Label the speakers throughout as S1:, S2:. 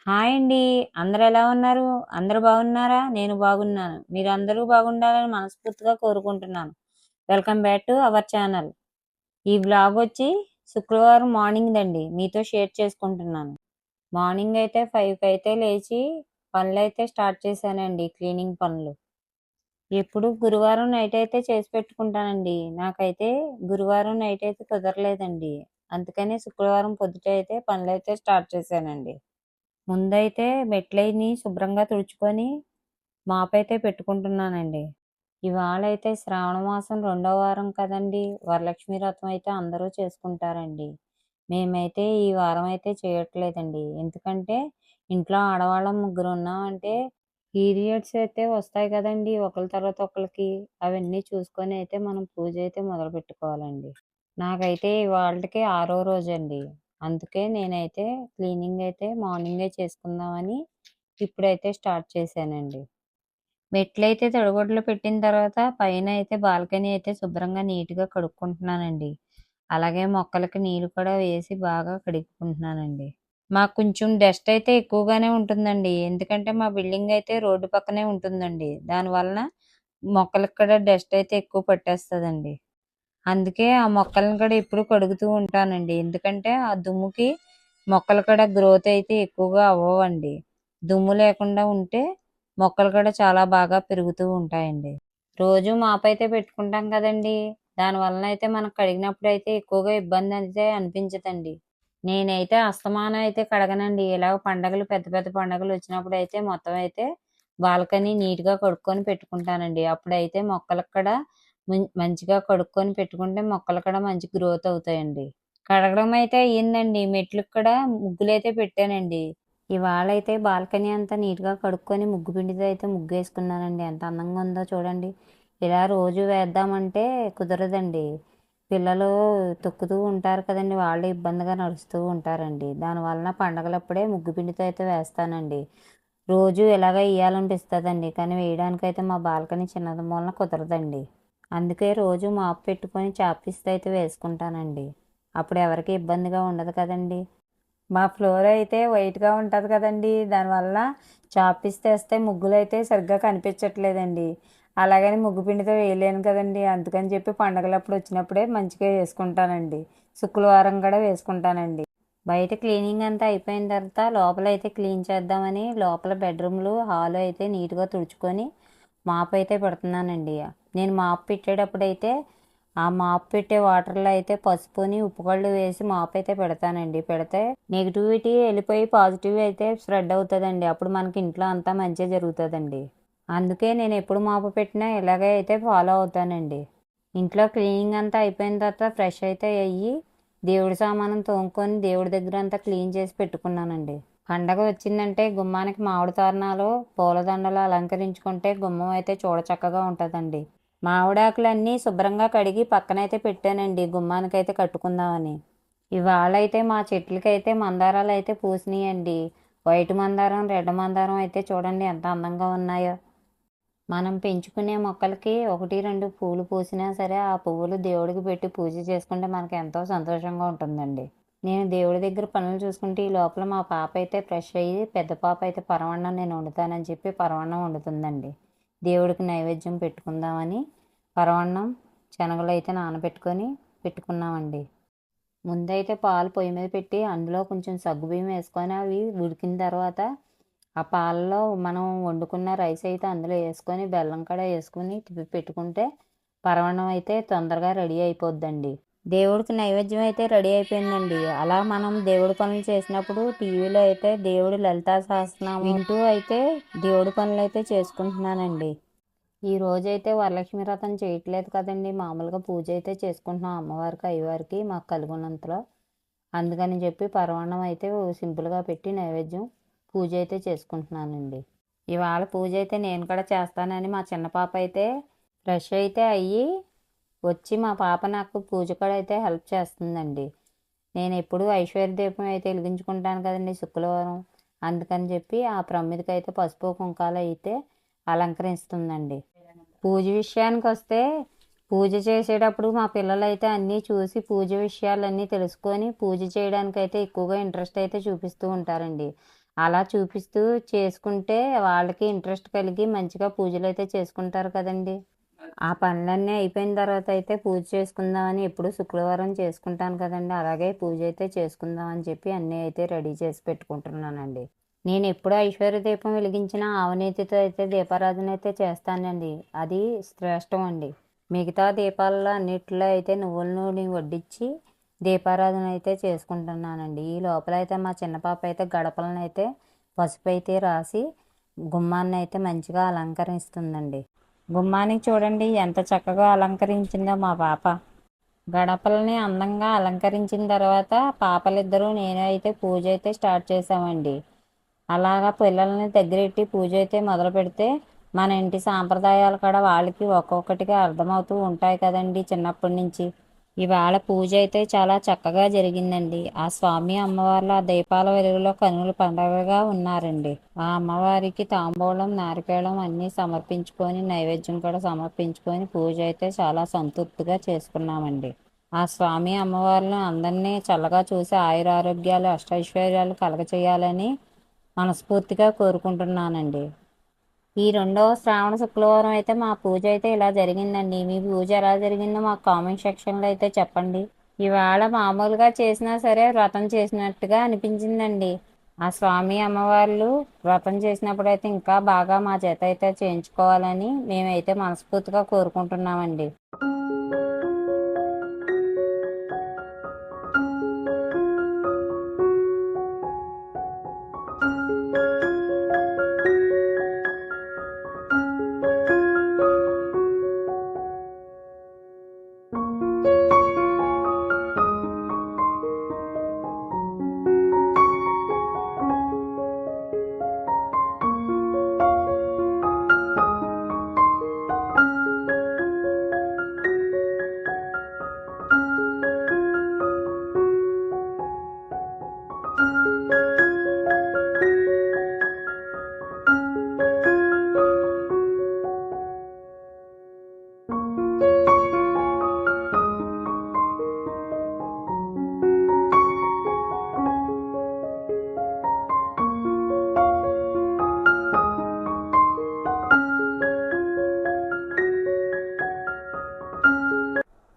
S1: Hi అండి. అందరూ ఎలా ఉన్నారు? అందరూ బాగున్నారా? నేను బాగున్నాను. మీరందరూ బాగుండాలని మనస్ఫూర్తిగా కోరుకుంటున్నాను. Welcome back to our channel. ఈ వ్లాగ్ వచ్చి శుక్రవారం మార్నింగ్‌దండి. మీతో షేర్ చేసుకుంటున్నాను. మార్నింగ్ అయితే 5కి అయితే లేచి పనులైతే స్టార్ట్ చేశానండి. క్లీనింగ్ పనులు. ఎప్పుడు గురువారం నైట్ అయితే చేసి పెట్టుకుంటానండి. నాకైతే గురువారం నైట్ అయితే కుదరలేదండి. అందుకని శుక్రవారం పొద్దుట అయితే పనులైతే స్టార్ట్ చేశానండి. ముందైతే మెట్లయిని శుభ్రంగా తుడుచుకొని మాపైతే పెట్టుకుంటున్నానండి. ఇవాళైతే శ్రావణ మాసం రెండో వారం కదండి! వరలక్ష్మి వ్రతం అయితే అందరూ చేసుకుంటారండి. మేమైతే ఈ వారం అయితే చేయట్లేదండి. ఎందుకంటే ఇంట్లో ఆడవాళ్ళం ముగ్గురు ఉన్నామంటే పీరియడ్స్ అయితే వస్తాయి కదండి! ఒకళ్ళ తర్వాత ఒకళ్ళకి. అవన్నీ చూసుకొని అయితే మనం పూజ అయితే మొదలుపెట్టుకోవాలండి. నాకైతే ఇవాల్టికి ఆరో రోజండి. అందుకే నేనైతే క్లీనింగ్ అయితే మార్నింగే చేసుకుందామని ఇప్పుడైతే స్టార్ట్ చేశానండి. మెట్లయితే తడిగుడ్డలు పెట్టిన తర్వాత పైన అయితే బాల్కనీ అయితే శుభ్రంగా నీట్‌గా కడుక్కుంటున్నానండి. అలాగే మొక్కలకి నీళ్ళు కూడా వేసి బాగా కడుక్కుంటున్నానండి. మాకు కొంచెం డస్ట్ అయితే ఎక్కువగానే ఉంటుందండి. ఎందుకంటే మా బిల్డింగ్ అయితే రోడ్డు పక్కనే ఉంటుందండి. దానివలన మొక్కలకి కూడా డస్ట్ అయితే ఎక్కువ పట్టేస్తదండి. అందుకే ఆ మొక్కలను కూడా ఎప్పుడు కడుగుతూ ఉంటానండి. ఎందుకంటే ఆ దుమ్ముకి మొక్కలు కూడా గ్రోత్ అయితే ఎక్కువగా అవ్వవండి. దుమ్ము లేకుండా ఉంటే మొక్కలు కూడా చాలా బాగా పెరుగుతూ ఉంటాయండి. రోజు మాపైతే పెట్టుకుంటాం కదండి! దానివలన అయితే మనం కడిగినప్పుడు అయితే ఎక్కువగా ఇబ్బంది అయితే అనిపించదండి. నేనైతే అస్తమానం అయితే కడగనండి. ఇలాగ పండగలు పెద్ద పెద్ద పండగలు వచ్చినప్పుడు అయితే మొత్తం అయితే బాల్కనీ నీట్‌గా కడుక్కొని పెట్టుకుంటానండి. అప్పుడైతే మొక్కలకు కూడా మంచిగా కడుక్కొని పెట్టుకుంటే మొక్కలు కూడా మంచి గ్రోత్ అవుతాయండి. కడగడం అయితే అయ్యిందండి. మెట్లకి కూడా ముగ్గులైతే పెట్టానండి. ఇవాళైతే బాల్కనీ అంతా నీట్‌గా కడుక్కొని ముగ్గు పిండితో అయితే ముగ్గేసుకున్నానండి. ఎంత అందంగా ఉందో చూడండి. ఇలా రోజు వేద్దామంటే కుదరదండి. పిల్లలు తొక్కుతూ ఉంటారు కదండీ! వాళ్ళు ఇబ్బందిగా నడుస్తూ ఉంటారండి. దానివలన పండగలప్పుడే ముగ్గు పిండితో అయితే వేస్తానండి. రోజు ఇలాగ ఎయ్యాలనిపిస్తదండి. కానీ వేయడానికైతే మా బాల్కనీ చిన్నది మూలన కుదరదండి. అందుకే రోజు మాప్ పెట్టుకొని చాపీస్‌తో అయితే వేసుకుంటానండి. అప్పుడు ఎవరికీ ఇబ్బందిగా ఉండదు కదండీ! మా ఫ్లోర్ అయితే వైట్‌గా ఉంటది కదండీ! దానివల్ల చాపీస్ తెస్తే ముగ్గులైతే సరిగ్గా కనిపించట్లేదండి. అలాగని ముగ్గు పిండితో వేయలేను కదండీ! అందుకని చెప్పి పండగలప్పుడు వచ్చినప్పుడే మంచిగా వేసుకుంటానండి. శుక్రవారం కూడా వేసుకుంటానండి. బయట క్లీనింగ్ అంతా అయిపోయిన తర్వాత లోపలైతే క్లీన్ చేద్దామని లోపల బెడ్రూమ్‌లు, హాలు అయితే నీట్‌గా తుడుచుకొని మాప్ అయితే పెడుతున్నానండి. నేను మాప్ పెట్టేటప్పుడైతే ఆ మాప్ పెట్టే వాటర్‌లో అయితే పసుపుని, ఉప్పు కళ్ళు వేసి మాప్ అయితే పెడతానండి. పెడితే నెగటివిటీ వెళ్ళిపోయి పాజిటివ్ అయితే స్ప్రెడ్ అవుతదండి. అప్పుడు మనకి ఇంట్లో అంతా మంచే జరుగుతదండి. అందుకే నేను ఎప్పుడు మాపు పెట్టినా ఇలాగే అయితే ఫాలో అవుతానండి. ఇంట్లో క్లీనింగ్ అంతా అయిపోయిన తర్వాత ఫ్రెష్ అయితే అయ్యి దేవుడి సామానం తోముకొని దేవుడి దగ్గర అంతా క్లీన్ చేసి పెట్టుకున్నానండి. పండగ వచ్చిందంటే గుమ్మానికి మామిడి తోరణాలు, పూలదండలు అలంకరించుకుంటే గుమ్మం అయితే చూడచక్కగా ఉంటుందండి. మామిడాకులన్నీ శుభ్రంగా కడిగి పక్కనైతే పెట్టానండి గుమ్మానికైతే కట్టుకుందామని. ఇవాళైతే మా చెట్లకైతే మందారాలు అయితే పూసినాయండి. వైట్ మందారం, రెడ్ మందారం అయితే చూడండి ఎంత అందంగా ఉన్నాయో. మనం పెంచుకునే మొక్కలకి 1, 2 పూలు పూసినా సరే ఆ పువ్వులు దేవుడికి పెట్టి పూజ చేసుకుంటే మనకి ఎంతో సంతోషంగా ఉంటుందండి. నేను దేవుడి దగ్గర పనులు చూసుకుంటే ఈ లోపల మా పాప అయితే ఫ్రెష్ అయ్యి పెద్ద పాప అయితే పరమాన్నం నేను వండుతానని చెప్పి పరమాన్నం వండుతుందండి. దేవుడికి నైవేద్యం పెట్టుకుందామని పరమాన్నం శనగలు అయితే నానబెట్టుకొని పెట్టుకున్నామండి. ముందైతే పాలు పొయ్యి మీద పెట్టి అందులో కొంచెం సగ్గుబియ్యం వేసుకొని అవి ఉడికిన తర్వాత ఆ పాలలో మనం వండుకున్న రైస్ అయితే అందులో వేసుకొని బెల్లం కూడా వేసుకొని తిప్పి పెట్టుకుంటే పరమాన్నం అయితే తొందరగా రెడీ అయిపోద్దండి. దేవుడికి నైవేద్యం అయితే రెడీ అయిపోయిందండి. అలా మనం దేవుడి పనులు చేసినప్పుడు టీవీలో అయితే దేవుడి లలితా సహస్రనామం వింటూ అయితే దేవుడి పనులు అయితే చేసుకుంటున్నానండి. ఈ రోజైతే వరలక్ష్మి వ్రతం చేయట్లేదు కదండి. మామూలుగా పూజ అయితే చేసుకుంటున్నాం అమ్మవారికి, అయ్యవారికి మాకు కలుగునంతలో. అందుకని చెప్పి పరమాన్నం అయితే సింపుల్గా పెట్టి నైవేద్యం పూజ అయితే చేసుకుంటున్నానండి. ఇవాళ పూజ అయితే నేను కూడా చేస్తానని మా చిన్న పాప అయితే ఫ్రెష్ అయితే అయ్యి వచ్చి మా పాప నాకు పూజ కూడా అయితే హెల్ప్ చేస్తుందండి. నేను ఎప్పుడు ఐశ్వర్య దీపం అయితే వెలిగించుకుంటాను కదండి శుక్రవారం. అందుకని చెప్పి ఆ ప్రమిదకి అయితే పసుపు కుంకాలు అయితే అలంకరిస్తుందండి. పూజ విషయానికి వస్తే పూజ చేసేటప్పుడు మా పిల్లలైతే అన్నీ చూసి పూజ విషయాలన్నీ తెలుసుకొని పూజ చేయడానికైతే ఎక్కువగా ఇంట్రెస్ట్ అయితే చూపిస్తూ ఉంటారండి. అలా చూపిస్తూ చేసుకుంటే వాళ్ళకి ఇంట్రెస్ట్ కలిగి మంచిగా పూజలు అయితే చేసుకుంటారు కదండి. ఆ పనులన్నీ అయిపోయిన తర్వాత అయితే పూజ చేసుకుందామని ఎప్పుడు శుక్రవారం చేసుకుంటాను కదండి, అలాగే పూజ అయితే చేసుకుందాం అని చెప్పి అన్నీ అయితే రెడీ చేసి పెట్టుకుంటున్నానండి. నేను ఎప్పుడు ఐశ్వర్య దీపం వెలిగించిన ఆవునేతితో అయితే దీపారాధన అయితే చేస్తానండి. అది శ్రేష్టం అండి. మిగతా దీపాలలో అన్నిట్లో అయితే నువ్వుల నూనె వడ్డించి దీపారాధన అయితే చేసుకుంటున్నానండి. ఈ లోపల అయితే మా చిన్న పాప అయితే గడపలను అయితే పసుపు అయితే రాసి గుమ్మాన్ని అయితే మంచిగా అలంకరిస్తుందండి. గుమ్మానికి చూడండి ఎంత చక్కగా అలంకరించిందో మా పాప. గడపలని అందంగా అలంకరించిన తర్వాత పాపలిద్దరూ నేను అయితే పూజ అయితే స్టార్ట్ చేసామండి. అలాగా పిల్లల్ని దగ్గరెట్టి పూజ అయితే మొదలు పెడితే మన ఇంటి సాంప్రదాయాలు కూడా వాళ్ళకి ఒక్కొక్కటిగా అర్థమవుతూ ఉంటాయి కదండి చిన్నప్పటి నుంచి. ఇవాళ పూజ అయితే చాలా చక్కగా జరిగిందండి. ఆ స్వామి అమ్మవార్ల ఆ దీపాల వెలుగులో కనుల పండగగా ఉన్నారండి. ఆ అమ్మవారికి తాంబూలం నారికేళం అన్నీ సమర్పించుకొని నైవేద్యం కూడా సమర్పించుకొని పూజ అయితే చాలా సంతృప్తిగా చేసుకున్నామండి. ఆ స్వామి అమ్మవార్లను అందరినీ చల్లగా చూసి ఆయురారోగ్యాలు అష్టైశ్వర్యాలు కలగచేయాలని మనస్ఫూర్తిగా కోరుకుంటున్నానండి. ఈ రెండవ శ్రావణ శుక్రవారం అయితే మా పూజ అయితే ఇలా జరిగిందండి. మీ పూజ ఎలా జరిగిందో మాకు కామెంట్ సెక్షన్లో అయితే చెప్పండి. ఇవాళ మామూలుగా చేసినా సరే వ్రతం చేసినట్టుగా అనిపించిందండి. ఆ స్వామి అమ్మవార్లు వ్రతం చేసినప్పుడు అయితే ఇంకా బాగా మా చేత అయితే చేయించుకోవాలని మేమైతే మనస్ఫూర్తిగా కోరుకుంటున్నామండి.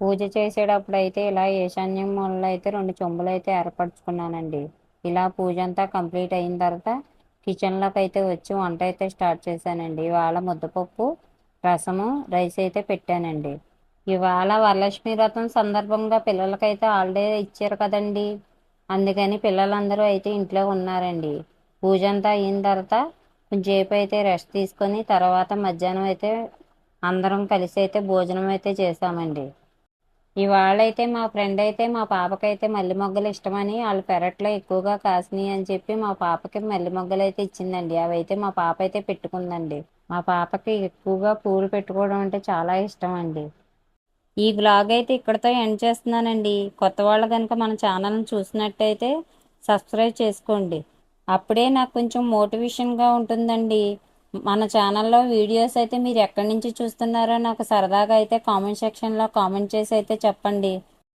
S1: పూజ చేసేటప్పుడు అయితే ఇలా ఈశాన్యం మూలలో అయితే 2 చెంబులు అయితే ఏర్పరచుకున్నానండి. ఇలా పూజ అంతా కంప్లీట్ అయిన తర్వాత కిచెన్లోకి అయితే వచ్చి వంట అయితే స్టార్ట్ చేశానండి. ఇవాళ ముద్దపప్పు, రసము, రైస్ అయితే పెట్టానండి. ఇవాళ వరలక్ష్మి వ్రతం సందర్భంగా పిల్లలకైతే హాలిడే ఇచ్చారు కదండి, అందుకని పిల్లలందరూ అయితే ఇంట్లో ఉన్నారండి. పూజ అంతా అయిన తర్వాత కొంచెంసేపు అయితే రెస్ట్ తీసుకొని తర్వాత మధ్యాహ్నం అయితే అందరం కలిసి అయితే భోజనం అయితే చేసామండి. ఇవాళ అయితే మా ఫ్రెండ్ అయితే మా పాపకైతే మల్లె మొగ్గలు ఇష్టమని వాళ్ళ పెరట్లో ఎక్కువగా కాసినాయి అని చెప్పి మా పాపకి మల్లె మొగ్గలు అయితే ఇచ్చిందండి. అవి అయితే మా పాప అయితే పెట్టుకుందండి. మా పాపకి ఎక్కువగా పూలు పెట్టుకోవడం అంటే చాలా ఇష్టం అండి. ఈ బ్లాగ్ అయితే ఇక్కడితో ఎండ్ చేస్తున్నానండి. కొత్త వాళ్ళు కనుక మన ఛానల్ని చూసినట్టయితే సబ్స్క్రైబ్ చేసుకోండి. అప్పుడే నాకు కొంచెం మోటివేషన్గా ఉంటుందండి. మన ఛానల్లో వీడియోస్ అయితే మీరు ఎక్కడి నుంచి చూస్తున్నారో నాకు సరదాగా అయితే కామెంట్ సెక్షన్లో కామెంట్ చేసి అయితే చెప్పండి.